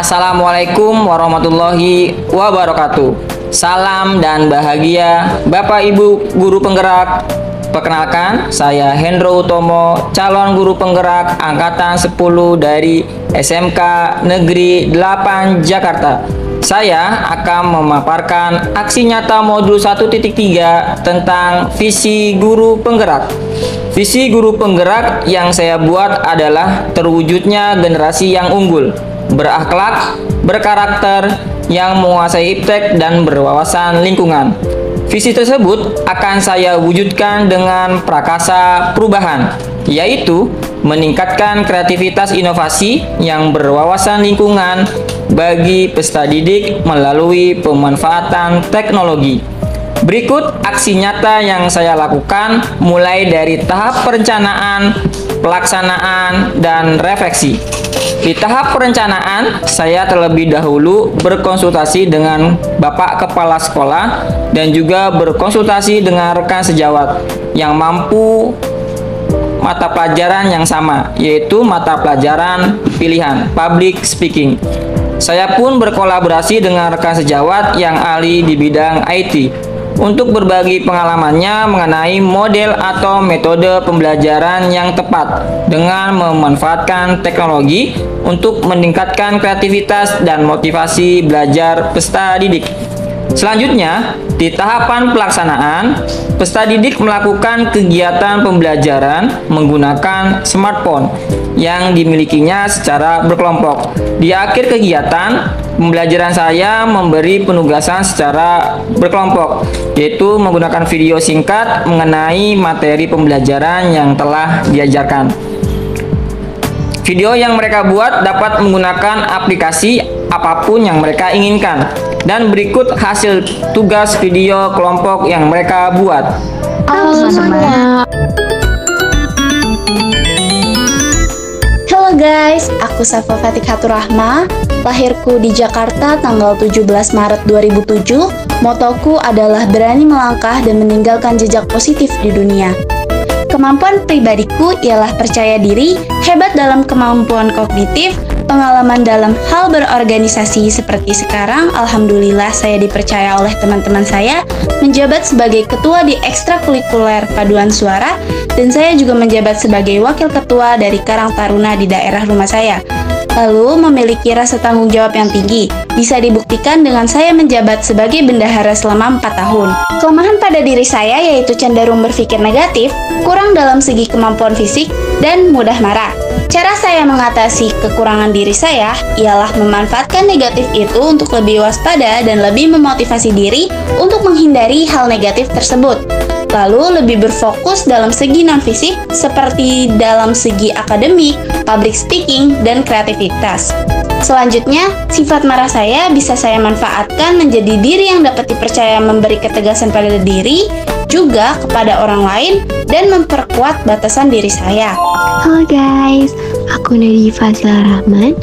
Assalamualaikum warahmatullahi wabarakatuh. Salam dan bahagia Bapak Ibu Guru Penggerak. Perkenalkan, saya Hendro Utomo, calon guru penggerak angkatan 10 dari SMK Negeri 8 Jakarta. Saya akan memaparkan aksi nyata modul 1.3 tentang visi guru penggerak. Visi guru penggerak yang saya buat adalah terwujudnya generasi yang unggul, berakhlak, berkarakter, yang menguasai iptek dan berwawasan lingkungan. Visi tersebut akan saya wujudkan dengan prakasa perubahan, yaitu meningkatkan kreativitas inovasi yang berwawasan lingkungan bagi peserta didik melalui pemanfaatan teknologi. Berikut aksi nyata yang saya lakukan mulai dari tahap perencanaan, pelaksanaan, dan refleksi. Di tahap perencanaan, saya terlebih dahulu berkonsultasi dengan Bapak Kepala Sekolah dan juga berkonsultasi dengan rekan sejawat yang mampu mata pelajaran yang sama, yaitu mata pelajaran pilihan, public speaking. Saya pun berkolaborasi dengan rekan sejawat yang ahli di bidang IT untuk berbagi pengalamannya mengenai model atau metode pembelajaran yang tepat dengan memanfaatkan teknologi untuk meningkatkan kreativitas dan motivasi belajar peserta didik. Selanjutnya, di tahapan pelaksanaan, peserta didik melakukan kegiatan pembelajaran menggunakan smartphone yang dimilikinya secara berkelompok. Di akhir kegiatan, pembelajaran saya memberi penugasan secara berkelompok, yaitu menggunakan video singkat mengenai materi pembelajaran yang telah diajarkan. Video yang mereka buat dapat menggunakan aplikasi apapun yang mereka inginkan. Dan berikut hasil tugas video kelompok yang mereka buat. Halo semuanya. Halo guys, aku Safa Fatikatur Rahma. Lahirku di Jakarta tanggal 17 Maret 2007. Motoku adalah berani melangkah dan meninggalkan jejak positif di dunia. Kemampuan pribadiku ialah percaya diri, hebat dalam kemampuan kognitif, pengalaman dalam hal berorganisasi seperti sekarang. Alhamdulillah saya dipercaya oleh teman-teman saya menjabat sebagai ketua di ekstrakurikuler paduan suara, dan saya juga menjabat sebagai wakil ketua dari Karang Taruna di daerah rumah saya. Lalu memiliki rasa tanggung jawab yang tinggi, bisa dibuktikan dengan saya menjabat sebagai bendahara selama 4 tahun. Kelemahan pada diri saya yaitu cenderung berpikir negatif, kurang dalam segi kemampuan fisik, dan mudah marah. Cara saya mengatasi kekurangan diri saya ialah memanfaatkan negatif itu untuk lebih waspada dan lebih memotivasi diri untuk menghindari hal negatif tersebut. Lalu lebih berfokus dalam segi non-fisik seperti dalam segi akademik, public speaking, dan kreativitas. Selanjutnya, sifat marah saya bisa saya manfaatkan menjadi diri yang dapat dipercaya memberi ketegasan pada diri, juga kepada orang lain, dan memperkuat batasan diri saya. Halo guys, aku Nadi Fazila Rahman.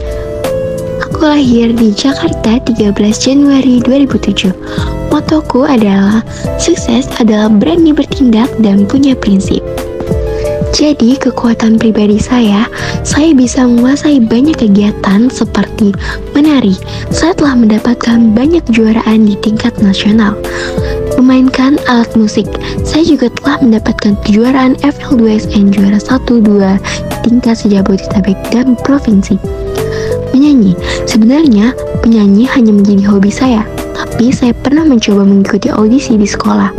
Aku lahir di Jakarta 13 Januari 2007. Motoku adalah sukses adalah berani bertindak dan punya prinsip. Jadi kekuatan pribadi saya bisa menguasai banyak kegiatan seperti menari. Saya telah mendapatkan banyak kejuaraan di tingkat nasional. Memainkan alat musik, saya juga telah mendapatkan kejuaraan FL2SN juara 1-2 tingkat se-Jabodetabek dan provinsi. Menyanyi, sebenarnya penyanyi hanya menjadi hobi saya, tapi saya pernah mencoba mengikuti audisi di sekolah.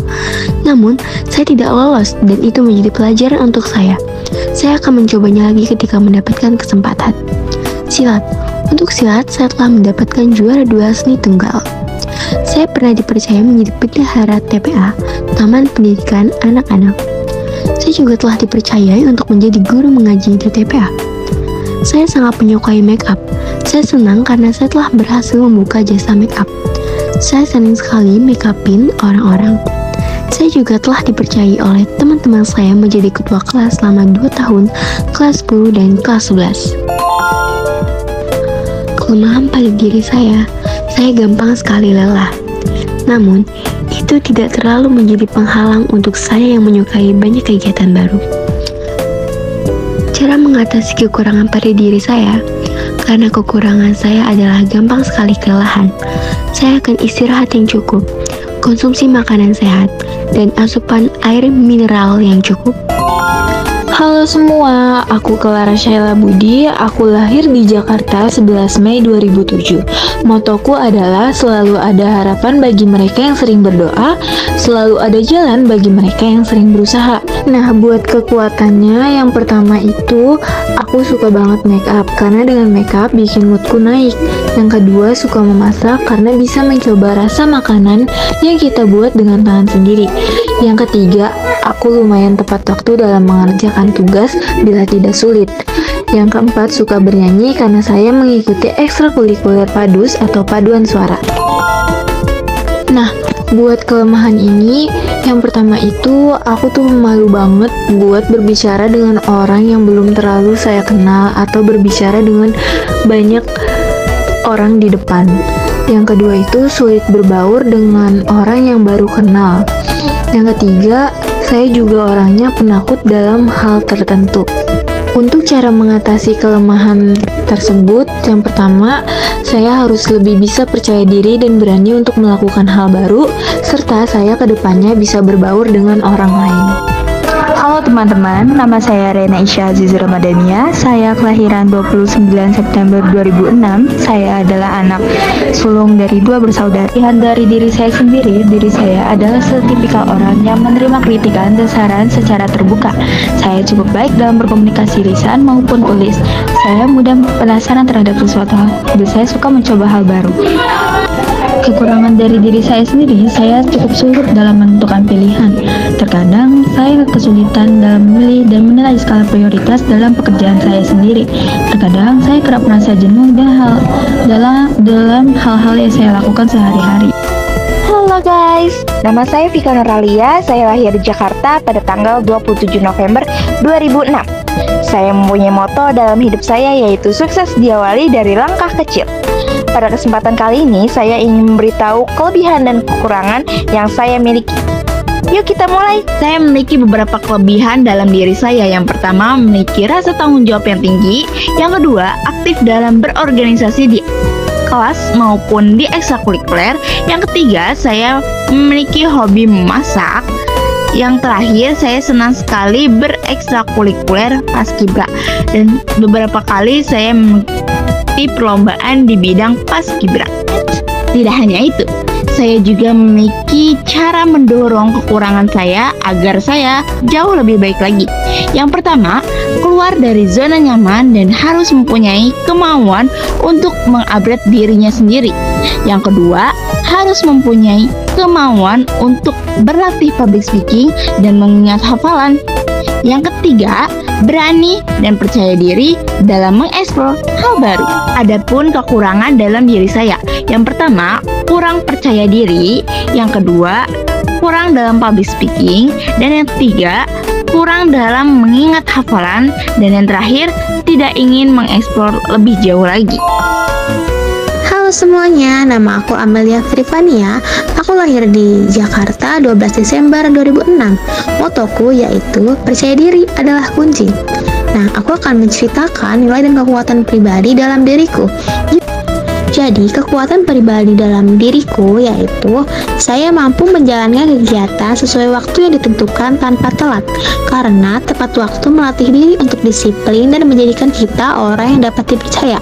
Namun, saya tidak lolos dan itu menjadi pelajaran untuk saya. Saya akan mencobanya lagi ketika mendapatkan kesempatan. Silat, untuk silat saya telah mendapatkan juara 2 seni tunggal. Saya pernah dipercaya menjadi bendahara TPA, Taman Pendidikan Anak-anak. Saya juga telah dipercayai untuk menjadi guru mengaji di TPA. Saya sangat menyukai make up. Saya senang karena saya telah berhasil membuka jasa make up. Saya senang sekali make upin orang-orang. Saya juga telah dipercayai oleh teman-teman saya menjadi ketua kelas selama 2 tahun, kelas 10 dan kelas 11. Kelemahan pada diri saya gampang sekali lelah. Namun, itu tidak terlalu menjadi penghalang untuk saya yang menyukai banyak kegiatan baru. Cara mengatasi kekurangan pada diri saya, karena kekurangan saya adalah gampang sekali kelelahan. Saya akan istirahat yang cukup, konsumsi makanan sehat, dan asupan air mineral yang cukup. Halo semua, aku Clara Shaila Budi, aku lahir di Jakarta 11 Mei 2007. Motoku adalah selalu ada harapan bagi mereka yang sering berdoa, selalu ada jalan bagi mereka yang sering berusaha. Nah, buat kekuatannya, yang pertama itu, aku suka banget make up, karena dengan make up bikin moodku naik. Yang kedua, suka memasak, karena bisa mencoba rasa makanan yang kita buat dengan tangan sendiri. Yang ketiga, aku lumayan tepat waktu dalam mengerjakan tugas bila tidak sulit. Yang keempat, suka bernyanyi karena saya mengikuti ekstrakurikuler padus atau paduan suara. Nah, buat kelemahan ini, yang pertama itu aku tuh malu banget buat berbicara dengan orang yang belum terlalu saya kenal atau berbicara dengan banyak orang di depan. Yang kedua itu sulit berbaur dengan orang yang baru kenal. Yang ketiga, saya juga orangnya penakut dalam hal tertentu. Untuk cara mengatasi kelemahan tersebut, yang pertama, saya harus lebih bisa percaya diri dan berani untuk melakukan hal baru, serta saya kedepannya bisa berbaur dengan orang lain. Halo teman-teman, nama saya Rena Isya Aziz Ramadania. Saya kelahiran 29 September 2006. Saya adalah anak sulung dari 2 bersaudara. Lihat dari diri saya sendiri, diri saya adalah setipikal orang yang menerima kritikan dan saran secara terbuka. Saya cukup baik dalam berkomunikasi lisan maupun tulis. Saya mudah penasaran terhadap sesuatu hal, dan saya suka mencoba hal baru. Kekurangan dari diri saya sendiri, saya cukup sulit dalam menentukan pilihan. Terkadang saya kesulitan dalam memilih dan menilai skala prioritas dalam pekerjaan saya sendiri. Terkadang saya kerap merasa jenuh dalam hal-hal yang saya lakukan sehari-hari. Halo guys, nama saya Vika Nuralia. Saya lahir di Jakarta pada tanggal 27 November 2006. Saya mempunyai moto dalam hidup saya, yaitu sukses diawali dari langkah kecil. Pada kesempatan kali ini, saya ingin memberitahu kelebihan dan kekurangan yang saya miliki. Yuk kita mulai. Saya memiliki beberapa kelebihan dalam diri saya. Yang pertama, memiliki rasa tanggung jawab yang tinggi. Yang kedua, aktif dalam berorganisasi di kelas maupun di ekstrakurikuler. Yang ketiga, saya memiliki hobi memasak. Yang terakhir, saya senang sekali berekstrakurikuler paskibra, dan beberapa kali saya mengikuti perlombaan di bidang paskibra. Tidak hanya itu, saya juga memiliki cara mendorong kekurangan saya agar saya jauh lebih baik lagi. Yang pertama, keluar dari zona nyaman dan harus mempunyai kemauan untuk mengupgrade dirinya sendiri. Yang kedua, harus mempunyai kemauan untuk berlatih public speaking dan mengingat hafalan. Yang ketiga, berani dan percaya diri dalam mengeksplor hal baru. Adapun kekurangan dalam diri saya, yang pertama, kurang percaya diri. Yang kedua, kurang dalam public speaking. Dan yang ketiga, kurang dalam mengingat hafalan. Dan yang terakhir, tidak ingin mengeksplor lebih jauh lagi. Halo semuanya, nama aku Amelia Frivania. Aku lahir di Jakarta 12 Desember 2006. Motoku yaitu percaya diri adalah kunci. Nah, aku akan menceritakan nilai dan kekuatan pribadi dalam diriku. Jadi, kekuatan pribadi dalam diriku yaitu saya mampu menjalankan kegiatan sesuai waktu yang ditentukan tanpa telat, karena tepat waktu melatih diri untuk disiplin dan menjadikan kita orang yang dapat dipercaya.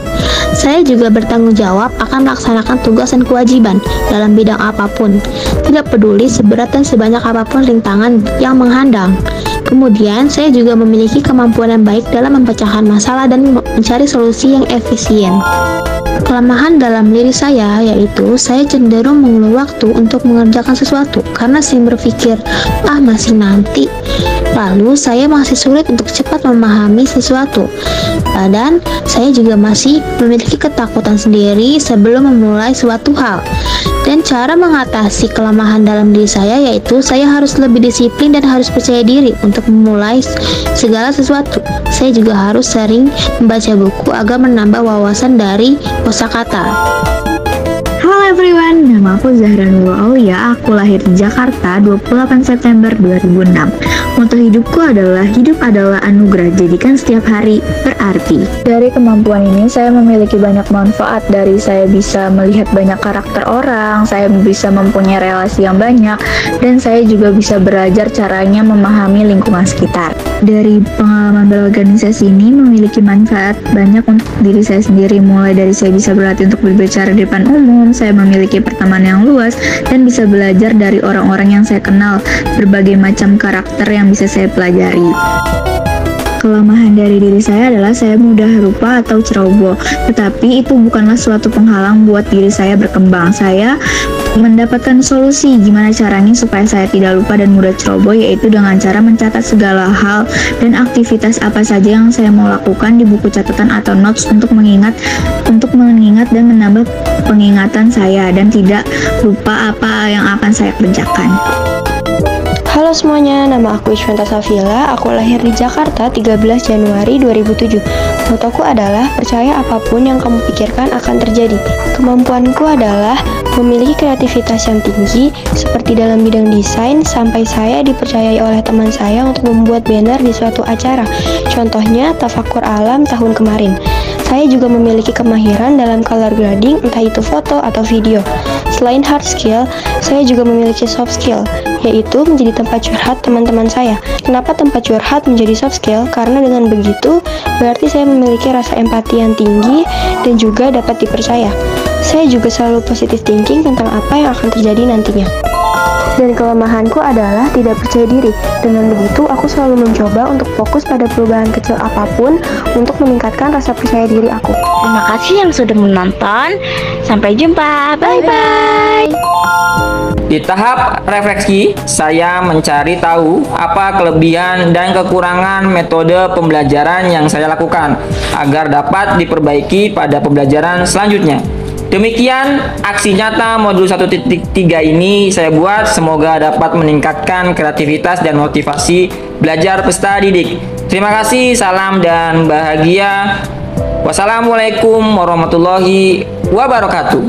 Saya juga bertanggung jawab akan melaksanakan tugas dan kewajiban dalam bidang apapun, tidak peduli seberat dan sebanyak apapun rintangan yang menghadang. Kemudian, saya juga memiliki kemampuan yang baik dalam memecahkan masalah dan mencari solusi yang efisien. Kelemahan dalam diri saya yaitu saya cenderung mengulur waktu untuk mengerjakan sesuatu karena sering berpikir, masih nanti. Lalu saya masih sulit untuk cepat memahami sesuatu. Dan saya juga masih memiliki ketakutan sendiri sebelum memulai suatu hal. Dan cara mengatasi kelemahan dalam diri saya yaitu saya harus lebih disiplin dan harus percaya diri untuk memulai segala sesuatu. Saya juga harus sering membaca buku agar menambah wawasan dari kosakata. Halo everyone, nama aku Zahra Nurul Aulia. aku lahir di Jakarta 28 September 2006. Moto hidupku adalah hidup adalah anugerah, jadikan setiap hari berarti. Dari kemampuan ini saya memiliki banyak manfaat, dari saya bisa melihat banyak karakter orang, saya bisa mempunyai relasi yang banyak, dan saya juga bisa belajar caranya memahami lingkungan sekitar. Dari pengalaman berorganisasi ini memiliki manfaat banyak untuk diri saya sendiri, mulai dari saya bisa berlatih untuk berbicara di depan umum, saya memiliki pertemanan yang luas, dan bisa belajar dari orang-orang yang saya kenal, berbagai macam karakter yang bisa saya pelajari. Kelemahan dari diri saya adalah saya mudah lupa atau ceroboh, tetapi itu bukanlah suatu penghalang buat diri saya berkembang. Saya mendapatkan solusi gimana caranya supaya saya tidak lupa dan mudah ceroboh, yaitu dengan cara mencatat segala hal dan aktivitas apa saja yang saya mau lakukan di buku catatan atau notes untuk mengingat dan menambah pengingatan saya dan tidak lupa apa yang akan saya kerjakan. Halo semuanya, nama aku Ishwanta Safila, aku lahir di Jakarta 13 Januari 2007. Motoku adalah percaya apapun yang kamu pikirkan akan terjadi. Kemampuanku adalah memiliki kreativitas yang tinggi, seperti dalam bidang desain, sampai saya dipercayai oleh teman saya untuk membuat banner di suatu acara. Contohnya, Tafakur Alam tahun kemarin. Saya juga memiliki kemahiran dalam color grading, entah itu foto atau video. Selain hard skill, saya juga memiliki soft skill, yaitu menjadi tempat curhat teman-teman saya. Kenapa tempat curhat menjadi soft skill? Karena dengan begitu, berarti saya memiliki rasa empati yang tinggi dan juga dapat dipercaya. Saya juga selalu positive thinking tentang apa yang akan terjadi nantinya. Dan kelemahanku adalah tidak percaya diri. Dengan begitu, aku selalu mencoba untuk fokus pada perubahan kecil apapun untuk meningkatkan rasa percaya diri aku. Terima kasih yang sudah menonton. Sampai jumpa. Bye-bye. Di tahap refleksi, saya mencari tahu apa kelebihan dan kekurangan metode pembelajaran yang saya lakukan agar dapat diperbaiki pada pembelajaran selanjutnya. Demikian aksi nyata modul 1.3 ini saya buat, semoga dapat meningkatkan kreativitas dan motivasi belajar peserta didik. Terima kasih, salam dan bahagia. Wassalamualaikum warahmatullahi wabarakatuh.